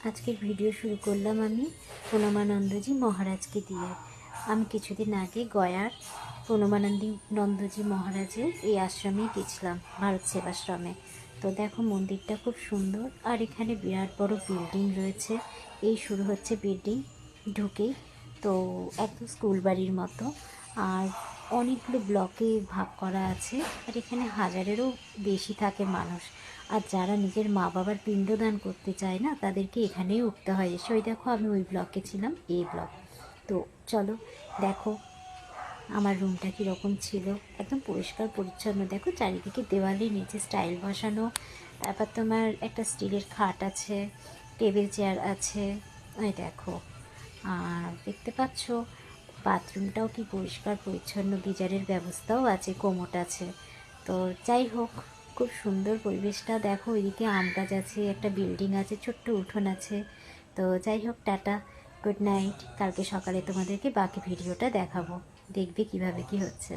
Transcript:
আজকের ভিডিও শুরু করলাম আমি প্রণমানন্দজি মহারাজকে দিয়ে। আমি কিছুদিন আগে গয়ার প্রণমানন্দজি মহারাজের এই আশ্রমে গেছিলাম, ভারত সেবাশ্রমে। তো দেখো মন্দিরটা খুব সুন্দর, আর এখানে বিরাট বড় বিল্ডিং রয়েছে। এই শুরু হচ্ছে বিল্ডিং ঢুকেই, তো একদম স্কুল বাড়ির মতো। আর অনেকগুলো ব্লকে ভাগ করা আছে, আর এখানে হাজারেরও বেশি থাকে মানুষ। আর যারা নিজের মা বাবার পিণ্ডদান করতে চায় না, তাদেরকে এখানেই উঠতে হয় এসে। ওই দেখো আমি ওই ব্লকে ছিলাম, এই ব্লক। তো চলো দেখো আমার রুমটা কীরকম ছিল। একদম পরিষ্কার পরিচ্ছন্ন, দেখো চারিদিকে দেওয়ালে নিচে স্টাইল বসানো। তারপর তোমার একটা স্টিলের খাট আছে, টেবিল চেয়ার আছে, ওই দেখো। আর দেখতে পাচ্ছ বাথরুমটাও কি পরিষ্কার পরিচ্ছন্ন, গিজারের ব্যবস্থাও আছে, কোমোট আছে। তো যাই হোক, খুব সুন্দর পরিবেশটা। দেখো ওইদিকে আম গাছ আছে, একটা বিল্ডিং আছে, ছোট্ট উঠোন আছে। তো যাই হোক, টাটা, গুড নাইট। কালকে সকালে তোমাদেরকে বাকি ভিডিওটা দেখাবো, দেখবে কিভাবে কি হচ্ছে।